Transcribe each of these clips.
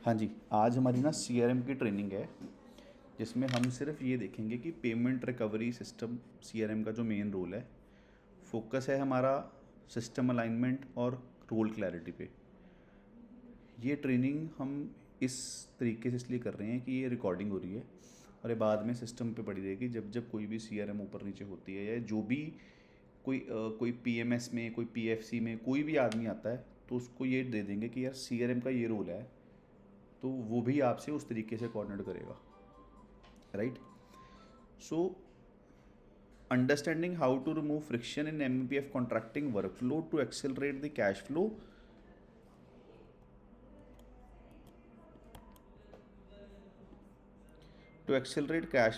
हाँ जी, आज हमारी ना सीआरएम की ट्रेनिंग है, जिसमें हम सिर्फ ये देखेंगे कि पेमेंट रिकवरी सिस्टम सीआरएम का जो मेन रोल है, फोकस है हमारा सिस्टम अलाइनमेंट और रोल क्लैरिटी पे। ये ट्रेनिंग हम इस तरीके से इसलिए कर रहे हैं कि ये रिकॉर्डिंग हो रही है और ये बाद में सिस्टम पे पड़ी रहेगी। जब जब कोई भी सीआरएम ऊपर नीचे होती है या जो भी कोई पीएमएस में, कोई पीएफसी में कोई भी आदमी आता है, तो उसको ये दे देंगे कि यार सीआरएम का ये रोल है, तो वो भी आपसे उस तरीके से कोऑर्डिनेट करेगा, right? So understanding how to remove friction in MPF contracting workflow to accelerate the cash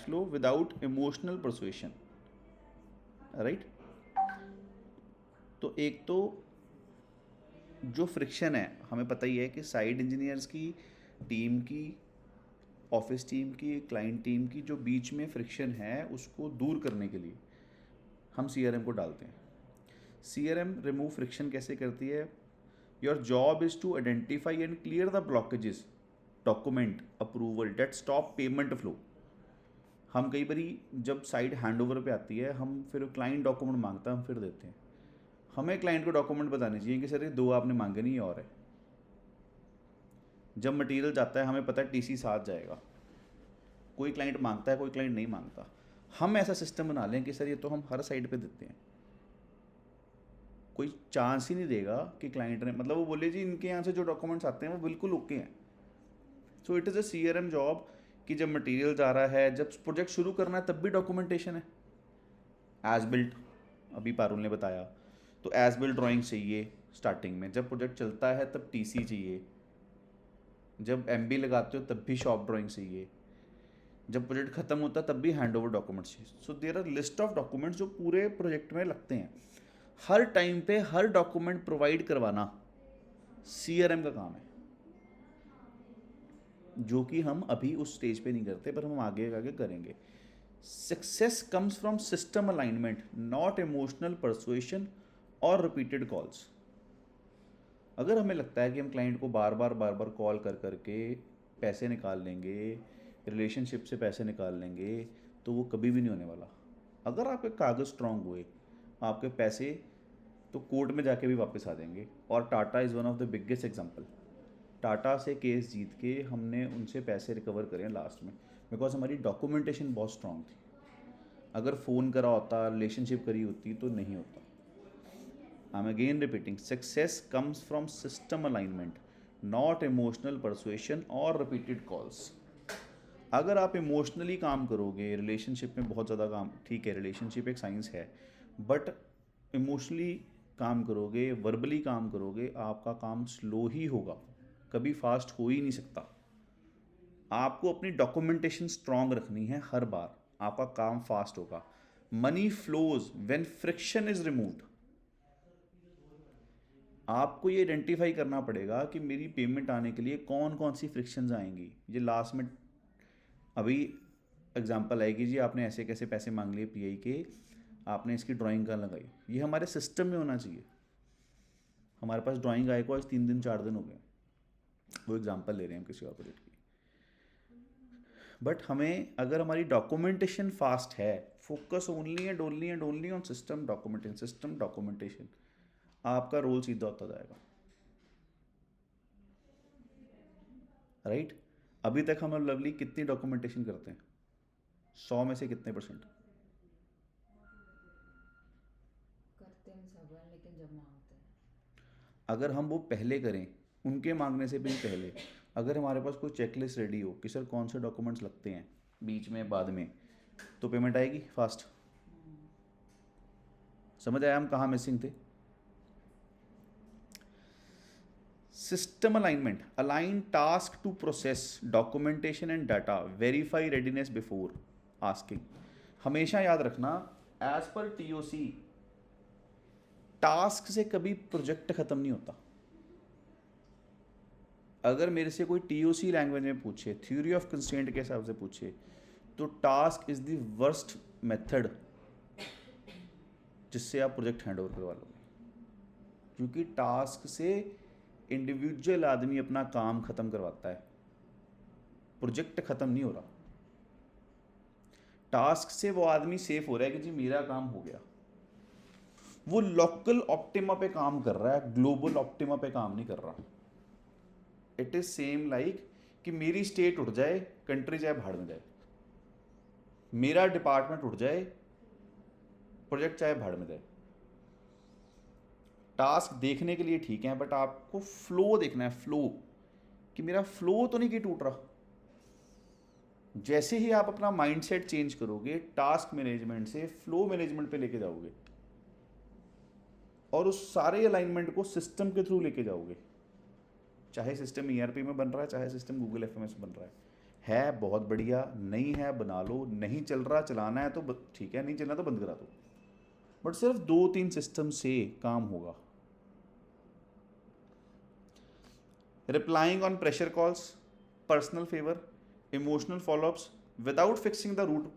flow, without emotional persuasion, right? तो एक तो जो फ्रिक्शन है, हमें पता ही है कि साइड इंजीनियर्स की टीम की, ऑफिस टीम की, क्लाइंट टीम की जो बीच में फ्रिक्शन है उसको दूर करने के लिए हम सीआरएम को डालते हैं। सीआरएम रिमूव फ्रिक्शन कैसे करती है? Your job is to identify and clear the blockages, document approval that stop payment flow. हम कई बारी जब साइड हैंड ओवर पे आती है, हम फिर क्लाइंट डॉक्यूमेंट मांगता है, हम फिर देते हैं। हमें क्लाइंट को डॉक्यूमेंट बताने चाहिए कि सर ये दो आपने मांगे नहीं और है। जब मटेरियल जाता है हमें पता है टीसी साथ जाएगा। कोई क्लाइंट मांगता है, कोई क्लाइंट नहीं मांगता। हम ऐसा सिस्टम बना लें कि सर ये तो हम हर साइड पे देते हैं, कोई चांस ही नहीं देगा कि क्लाइंट ने, मतलब वो बोले जी इनके यहाँ से जो डॉक्यूमेंट्स आते हैं वो बिल्कुल ओके हैं। So it is a CRM job कि जब मटेरियल जा रहा है, जब प्रोजेक्ट शुरू करना है, तब भी डॉक्यूमेंटेशन है। एज बिल्ट अभी पारुल ने बताया, तो एज बिल्ट ड्राइंग चाहिए स्टार्टिंग में। जब प्रोजेक्ट चलता है तब टीसी चाहिए। जब एमबी लगाते हो तब भी शॉप ड्राइंग चाहिए। जब प्रोजेक्ट खत्म होता है तब भी हैंड ओवर डॉक्यूमेंट्स चाहिए। So there are list of documents जो पूरे प्रोजेक्ट में लगते हैं। हर टाइम पे हर डॉक्यूमेंट प्रोवाइड करवाना सीआरएम का काम है, जो कि हम अभी उस स्टेज पे नहीं करते, पर हम आगे आगे करेंगे। Success comes from system alignment, not emotional persuasion और रिपीटेड कॉल्स। अगर हमें लगता है कि हम क्लाइंट को बार बार कॉल कर करके पैसे निकाल लेंगे, रिलेशनशिप से पैसे निकाल लेंगे, तो वो कभी भी नहीं होने वाला। अगर आपके कागज़ स्ट्रांग हुए, आपके पैसे तो कोर्ट में जाके भी वापस आ जाएंगे। और Tata is one of the biggest example. Tata से केस जीत के हमने उनसे पैसे रिकवर करे लास्ट में, बिकॉज हमारी डॉक्यूमेंटेशन बहुत स्ट्रांग थी। अगर फ़ोन करा होता, रिलेशनशिप करी होती, तो नहीं होता। I am again repeating, success comes from system alignment, not emotional persuasion और रिपीटेड कॉल्स। अगर आप इमोशनली काम करोगे, रिलेशनशिप में बहुत ज़्यादा काम, ठीक है रिलेशनशिप एक साइंस है, बट इमोशनली काम करोगे, वर्बली काम करोगे, आपका काम स्लो ही होगा, कभी फास्ट हो ही नहीं सकता। आपको अपनी डॉक्यूमेंटेशन स्ट्रांग रखनी है, हर बार आपका काम फास्ट होगा। Money flows when friction is removed. आपको ये आइडेंटिफाई करना पड़ेगा कि मेरी पेमेंट आने के लिए कौन कौन सी फ्रिक्शंस आएंगी। ये लास्ट में अभी एग्जांपल आएगी जी, आपने ऐसे कैसे पैसे मांग लिए पीआई के, आपने इसकी ड्राइंग कहाँ लगाई। ये हमारे सिस्टम में होना चाहिए। हमारे पास ड्राइंग आए को आज 3 दिन 4 दिन हो गए, वो एग्जांपल ले रहे हैं हम किसी और प्रोजेक्ट की। बट हमें, अगर हमारी डॉक्यूमेंटेशन फास्ट है, focus only on system documentation, आपका रोल सीधा होता जाएगा, राइट? अभी तक हम लवली कितनी डॉक्यूमेंटेशन करते हैं? 100 में से कितने परसेंट? करते हैं सब हैं, लेकिन जब मांगते हैं। अगर हम वो पहले करें, उनके मांगने से भी पहले, अगर हमारे पास कोई चेकलिस्ट रेडी हो कि सर कौन से डॉक्यूमेंट्स लगते हैं बीच में, बाद में, तो पेमेंट आएगी फास्ट। समझ आया हम कहाँ मिसिंग थे? System alignment, align task to process documentation and data, verify readiness before asking. हमेशा याद रखना, एज पर टीओसी टास्क से कभी प्रोजेक्ट खत्म नहीं होता। अगर मेरे से कोई टीओसी लैंग्वेज में पूछे, थ्योरी ऑफ कंस्ट्रेंट के हिसाब से पूछे, तो task is the worst method जिससे आप प्रोजेक्ट हैंड ओवर करवा लोगे, क्योंकि टास्क से इंडिविजुअल आदमी अपना काम ख़त्म करवाता है। प्रोजेक्ट खत्म नहीं हो रहा। टास्क से वो आदमी सेफ हो रहा है कि जी मेरा काम हो गया। वो लोकल ऑप्टिमा पे काम कर रहा है, ग्लोबल ऑप्टिमा पे काम नहीं कर रहा। इट इज सेम लाइक कि मेरी स्टेट उठ जाए, कंट्री चाहे भाड़ में जाए, मेरा डिपार्टमेंट उठ जाए, प्रोजेक्ट चाहे भाड़ में जाए। टास्क देखने के लिए ठीक है, बट आपको फ्लो देखना है, फ्लो, कि मेरा फ्लो तो नहीं कि टूट रहा। जैसे ही आप अपना माइंडसेट चेंज करोगे, टास्क मैनेजमेंट से फ्लो मैनेजमेंट पे लेके जाओगे और उस सारे अलाइनमेंट को सिस्टम के थ्रू लेके जाओगे, चाहे सिस्टम ईआरपी में बन रहा है, चाहे सिस्टम गूगल एफएमएस में बन रहा है बहुत बढ़िया, नहीं है बना लो, नहीं चल रहा चलाना है तो ठीक है, नहीं चलना तो बंद करा दो, बट सिर्फ 2-3 सिस्टम से काम होगा। Replying on pressure calls, personal favour, emotional follow ups without fixing the root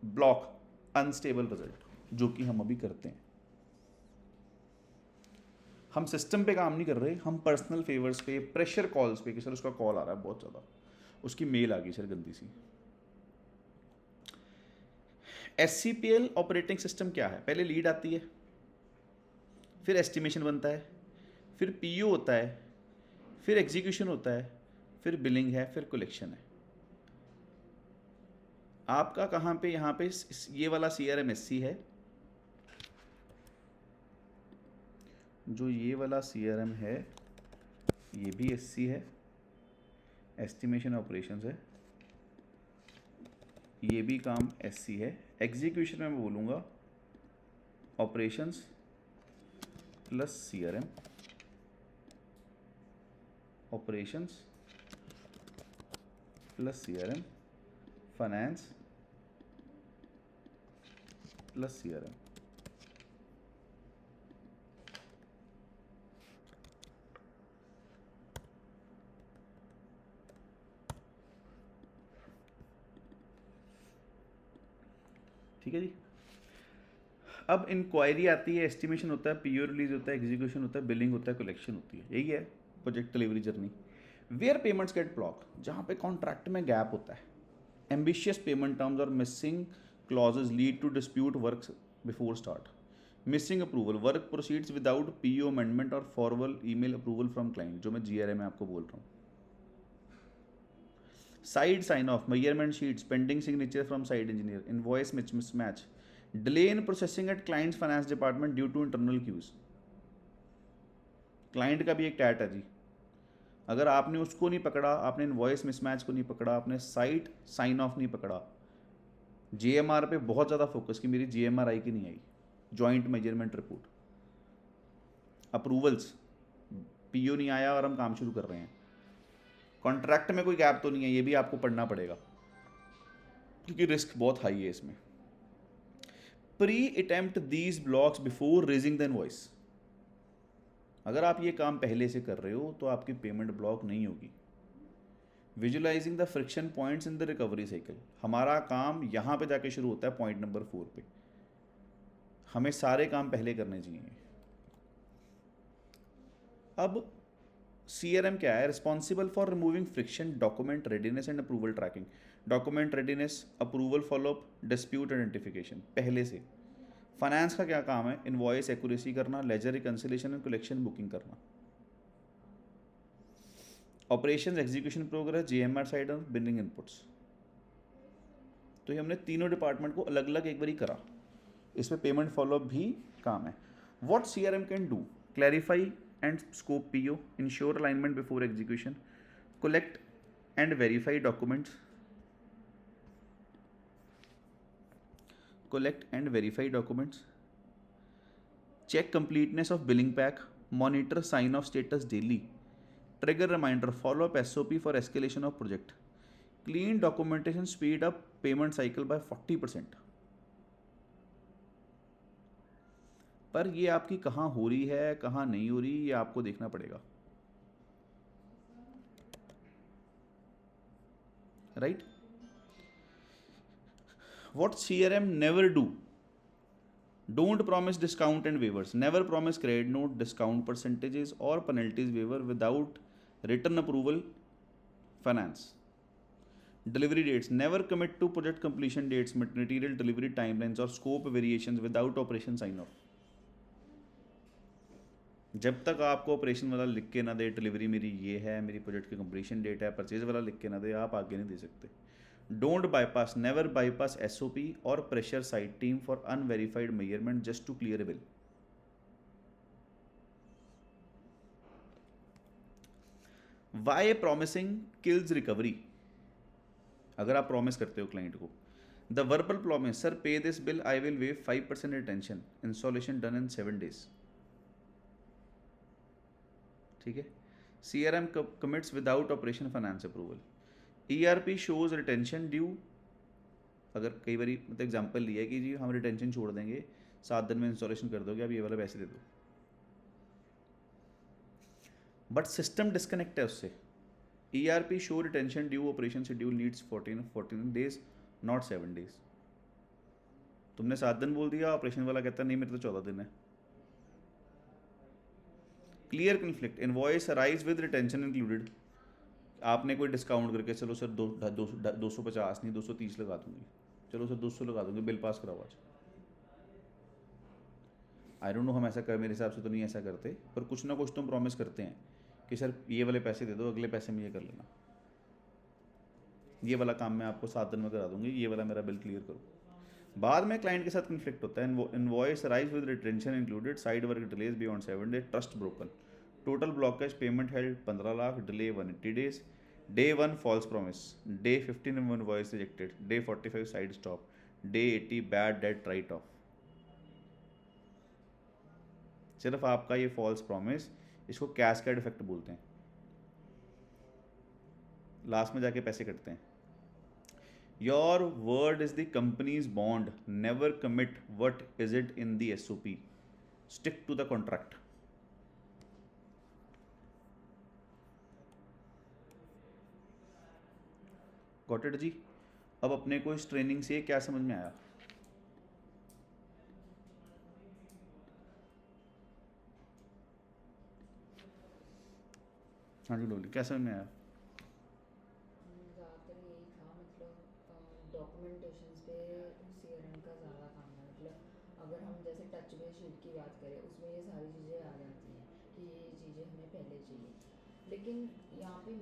block unstable result, जो कि हम अभी करते हैं। हम सिस्टम पे काम नहीं कर रहे, हम पर्सनल फेवर्स पे, प्रेशर कॉल्स पे कि सर उसका कॉल आ रहा है बहुत ज़्यादा, उसकी मेल आ गई सर गंदी सी। SCPL ऑपरेटिंग सिस्टम क्या है? पहले लीड आती है, फिर एस्टिमेशन बनता है, फिर PO होता है, फिर एग्जीक्यूशन होता है, फिर बिलिंग है, फिर कलेक्शन है। आपका कहाँ पे, यहाँ पे ये वाला CRM SC है, जो ये वाला CRM है ये भी SC है, एस्टिमेशन ऑपरेशंस है, ये भी काम SC है। एग्जीक्यूशन में मैं बोलूँगा operations plus CRM, operations plus CRM, finance plus CRM। ठीक है जी। अब इंक्वायरी आती है, एस्टिमेशन होता है, PO रिलीज होता है, एग्जीक्यूशन होता है, बिलिंग होता है, कलेक्शन होती है। यही है project delivery journey. Where payments get block, जहाँ पे कॉन्ट्रैक्ट में गैप होता है, एम्बिशियस पेमेंट टर्म्स और missing clauses lead to dispute work before start, missing approval, work proceeds without PO amendment और forward email approval from client, जो मैं GRA में आपको बोल रहा हूँ। Site sign off, measurement sheets, pending signature from site engineer, invoice mismatch, delay in processing at client's finance department due to internal queues. Client का भी एक टैट है जी, अगर आपने उसको नहीं पकड़ा, आपने इनवॉइस मिसमैच को नहीं पकड़ा, आपने साइट साइन ऑफ नहीं पकड़ा, JMR पे बहुत ज़्यादा फोकस कि मेरी JMR आई कि नहीं आई, joint measurement report, approvals, PO नहीं आया और हम काम शुरू कर रहे हैं, कॉन्ट्रैक्ट में कोई गैप तो नहीं है, ये भी आपको पढ़ना पड़ेगा क्योंकि रिस्क बहुत हाई है इसमें। Pre attempt these blocks before raising the invoice, अगर आप ये काम पहले से कर रहे हो तो आपकी पेमेंट ब्लॉक नहीं होगी। Visualising the friction points in the recovery cycle, हमारा काम यहाँ पे जाके शुरू होता है पॉइंट नंबर 4 पे, हमें सारे काम पहले करने चाहिए। अब CRM क्या है? Responsible for removing friction, document readiness and approval tracking, document readiness, approval follow up, dispute identification पहले से। फाइनेंस का क्या काम है? इनवॉइस एक्यूरेसी करना, ledger reconciliation and collection booking करना। Operations, execution progress, JMR site और बिलिंग इनपुट्स। तो ये हमने तीनों डिपार्टमेंट को अलग अलग एक बार करा, इसमें पेमेंट फॉलोअप भी काम है। What CRM can do? Clarify and scope PO, ensure alignment before execution, collect and verify documents, check completeness of billing pack, monitor sign off status daily, trigger reminder, follow up SOP for escalation of project, clean documentation, speed up payment cycle by 40%। पर ये आपकी कहाँ हो रही है, कहाँ नहीं हो रही, ये आपको देखना पड़ेगा, right? What CRM never do? Don't promise discount and waivers. Never promise credit note, discount percentages or penalties waiver without written approval finance. Delivery dates, never commit to project completion dates, material delivery timelines or scope variations without operation sign off. जब तक आपको operation वाला लिख के ना दे delivery मेरी ये है, मेरी प्रोजेक्ट की कंप्लीशन डेट है, परचेज वाला लिख के ना दे, आप आगे नहीं दे सकते. Don't bypass, never bypass SOP और pressure site team for unverified measurement just to clear a bill. Why promising kills recovery. अगर आप प्रॉमिस करते हो क्लाइंट को, the verbal promise, sir pay this bill I will waive 5% retention, installation done in 7 days. ठीक है. CRM commits without operation finance approval. ERP shows retention due. अगर कई बार मतलब एग्जांपल लिया है कि जी हम रिटेंशन छोड़ देंगे, 7 दिन में इंस्टॉलेशन कर दोगे, आप ये वाला पैसे दे दो, बट सिस्टम डिस्कनेक्ट है उससे. ERP show retention due operation schedule needs 14 days not 7 days. तुमने 7 दिन बोल दिया, ऑपरेशन वाला कहता नहीं मेरे तो 14 दिन है. Clear conflict, invoice arise with retention included. आपने कोई डिस्काउंट करके चलो सर 250 नहीं 230 लगा दूंगी, चलो सर 200 लगा दूंगी, बिल पास कराओ आज. आई डोंट नो हम ऐसा कर, मेरे हिसाब से तो नहीं ऐसा करते, पर कुछ ना कुछ तो हम प्रॉमिस करते हैं कि सर ये वाले पैसे दे दो, अगले पैसे में ये कर लेना, ये वाला काम मैं आपको 7 दिन में करा दूंगी, ये वाला मेरा बिल क्लियर करो. बाद में क्लाइंट के साथ कन्फ्लिक्ट होता है. Invoice raise with retention included, site work delays beyond 7 days, trust broken, total blockage, payment held 15 lakh, delay 180 days, day 1 false promise, day 15 invoice rejected, day 45 site stop, day 80 bad debt write off. सिर्फ आपका ये false promise, इसको cascade effect बोलते हैं. Last में जाके पैसे कटते हैं. Your word is the company's bond, never commit what is it in the SOP, stick to the contract. Got it जी. अब अपने को इस ट्रेनिंग से क्या समझ में आया? हाँ जी लोली, क्या समझ में आया? ज़्यादातर यही था, मतलब डॉक्यूमेंटेशन पे CRM का ज़्यादा काम है. मतलब अगर हम जैसे टच बेस शीट की बात करें, उसमें ये सारी चीज़ें आ जाती हैं कि ये चीज़ें हमें पहले चाहिए. लेकिन यहाँ पे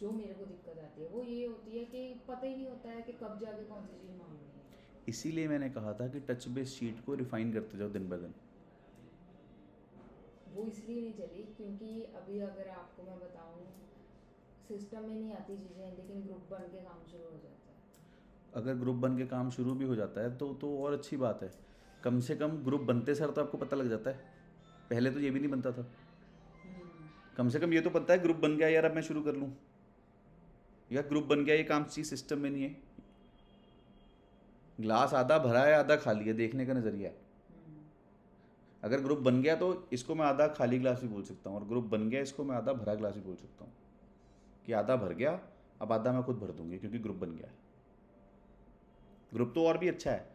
जो मेरे को दिक्कत आती है वो ये होती है कि पता ही नहीं होता है कि कब जाके कौन सी चीज़ मांगनी है. इसीलिए मैंने कहा था कि टच बेस शीट को रिफाइन करते जाओ दिन ब दिन. वो इसलिए नहीं चली क्योंकि अभी अगर आपको मैं बताऊँ, सिस्टम में नहीं आती चीज़ें, लेकिन ग्रुप बन के काम शुरू हो जाता है. अगर ग्रुप बन के काम शुरू भी हो जाता है तो और अच्छी बात है. कम से कम ग्रुप बनते सर तो आपको पता लग जाता है. पहले तो ये भी नहीं बनता था. कम से कम ये तो पता है ग्रुप बन गया यार, अब मैं शुरू कर लूँ, या ग्रुप बन गया ये काम चीज सिस्टम में नहीं है. ग्लास आधा भरा है आधा खाली है, देखने का नज़रिया है. अगर ग्रुप बन गया तो इसको मैं आधा खाली ग्लास भी बोल सकता हूँ, और ग्रुप बन गया इसको मैं आधा भरा ग्लास भी बोल सकता हूँ कि आधा भर गया, अब आधा मैं खुद भर दूंगी क्योंकि ग्रुप बन गया है. ग्रुप तो और भी अच्छा है.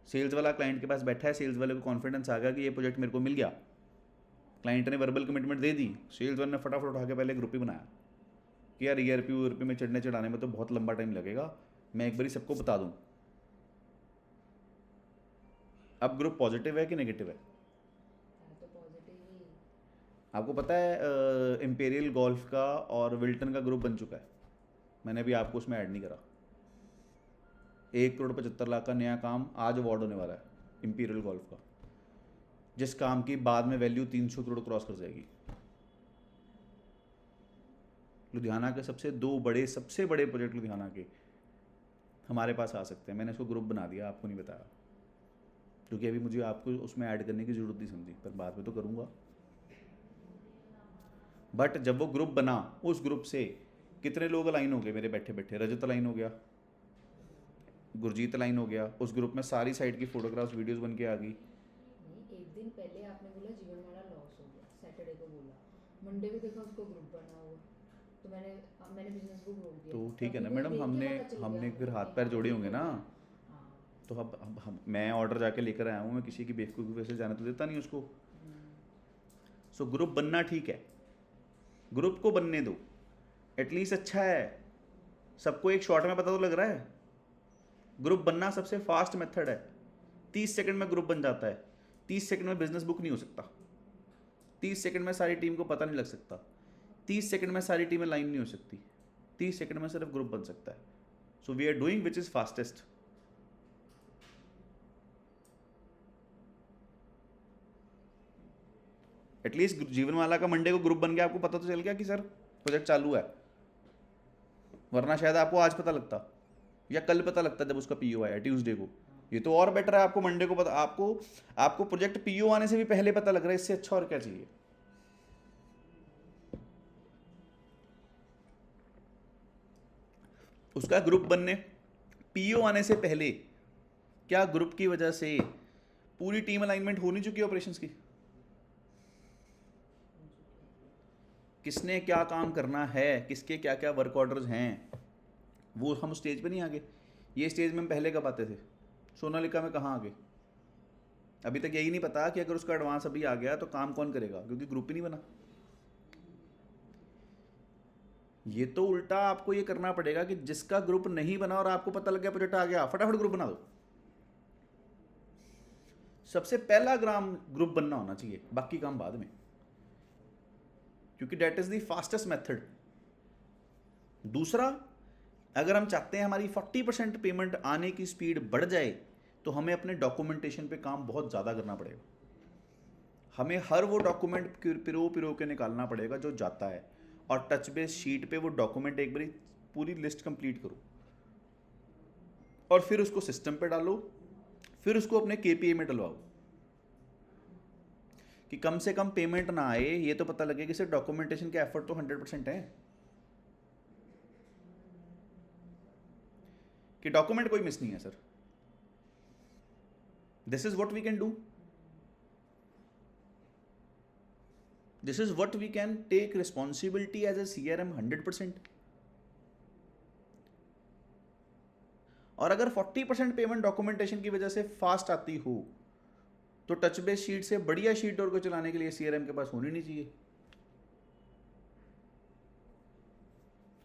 सेल्स वाला क्लाइंट के पास बैठा है, सेल्स वाले को कॉन्फिडेंस आ गया कि ये प्रोजेक्ट मेरे को मिल गया, क्लाइंट ने वर्बल कमिटमेंट दे दी, सेल्स वाले ने फटाफट उठा के पहले ग्रुप ही बनाया कि यार ERP में चढ़ने चढ़ाने में तो बहुत लंबा टाइम लगेगा, मैं एक बारी सबको बता दूं. अब ग्रुप पॉजिटिव है कि नेगेटिव है? तो पॉजिटिव ही. आपको पता है इंपीरियल गोल्फ का और विल्टन का ग्रुप बन चुका है. मैंने अभी आपको उसमें ऐड नहीं करा. 1,75,00,000 का नया काम आज अवार्ड होने वाला है इंपीरियल गोल्फ का, जिस काम की बाद में वैल्यू 300 करोड़ क्रॉस कर जाएगी. लुधियाना के सबसे बड़े प्रोजेक्ट लुधियाना के हमारे पास आ सकते हैं. मैंने उसको ग्रुप बना दिया, आपको नहीं बताया क्योंकि अभी मुझे आपको उसमें ऐड करने की ज़रूरत नहीं समझी, पर बाद में तो करूँगा. बट जब वो ग्रुप बना, उस ग्रुप से कितने लोग अलाइन हो गए मेरे बैठे बैठे? रजत अलाइन हो गया, गुरजीत अलाइन हो गया. उस ग्रुप में सारी साइड की फोटोग्राफ्स वीडियोस बन के आ गई. नहीं, एक दिन पहले आपने बोला जीवन वाला लॉस हो गया, सैटरडे को बोला, मंडे को देखा उसको ग्रुप बना हुआ, तो मैंने बिजनेस बुक रोक दिया. तो ठीक है ना तभी मैडम, देख के हमने पता चल हमने गया फिर हाथ कि पैर हाँ, जोड़े ये होंगे हो ना. गया. हाँ. तो अब मैं ऑर्डर जाके लेकर आया हूँ, मैं किसी की बेवकूफ़ी वजह से जाने तो देता नहीं उसको. सो ग्रुप बनना ठीक है, ग्रुप को बनने दो, एटलीस्ट अच्छा है. सबको एक शॉट में पता तो लग रहा है। ग्रुप बनना सबसे फास्ट मेथड है, 30 सेकंड में ग्रुप बन जाता है। 30 सेकंड में बिजनेस बुक नहीं हो सकता, 30 सेकंड में सारी टीम को पता नहीं लग सकता, 30 सेकंड में सारी टीमें लाइन नहीं हो सकती, 30 सेकंड में सिर्फ ग्रुप बन सकता है। So we are doing which is fastest. At least Jeevanmala का मंडे को ग्रुप बन गया, आपको पता तो चल गया कि सर प्रोजेक्ट चालू है, वरना शायद आपको आज पता लगता या कल पता लगता जब उसका पीओ आया ट्यूसडे को। ये तो और बेटर है, आपको मंडे को पता, आपको प्रोजेक्ट पीओ आने से भी पहले पता लग रहा है, इससे अच्छा और क्या चाहिए। उसका ग्रुप बनने, पीओ आने से पहले क्या ग्रुप की वजह से पूरी टीम अलाइनमेंट हो नहीं चुकी है ऑपरेशंस की? किसने क्या काम करना है, किसके क्या क्या वर्क ऑर्डर्स हैं, वो हम स्टेज पे नहीं आगे। ये स्टेज में हम पहले कब आते थे? सोनालिका में कहाँ आगे? अभी तक यही नहीं पता कि अगर उसका एडवांस अभी आ गया तो काम कौन करेगा, क्योंकि ग्रुप ही नहीं बना। ये तो उल्टा आपको ये करना पड़ेगा कि जिसका ग्रुप नहीं बना और आपको पता लग गया प्रोजेक्ट आ गया, फटाफट ग्रुप बना दो। सबसे पहला ग्रुप बनना होना चाहिए, बाकी काम बाद में, क्योंकि that is the fastest method. दूसरा, अगर हम चाहते हैं हमारी 40% पेमेंट आने की स्पीड बढ़ जाए, तो हमें अपने डॉक्यूमेंटेशन पे काम बहुत ज़्यादा करना पड़ेगा। हमें हर वो डॉक्यूमेंट पिरो के निकालना पड़ेगा जो जाता है, और टच बेस शीट पे वो डॉक्यूमेंट एक बारी पूरी लिस्ट कंप्लीट करो, और फिर उसको सिस्टम पे डालो, फिर उसको अपने केपीए में डलवाओ, कि कम से कम पेमेंट ना आए, ये तो पता लगे कि सिर्फ डॉक्यूमेंटेशन के एफर्ट तो 100% है, कि डॉक्यूमेंट कोई मिस नहीं है सर। This is what we can do, this is what we can take responsibility as a CRM 100%। और अगर 40% पेमेंट डॉक्यूमेंटेशन की वजह से फास्ट आती हो, तो टच बेस शीट से बढ़िया शीट और को चलाने के लिए CRM के पास होनी नहीं चाहिए।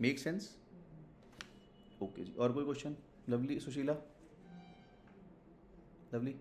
Make sense? ओके जी, और कोई क्वेश्चन? Lovely, Sushila, lovely.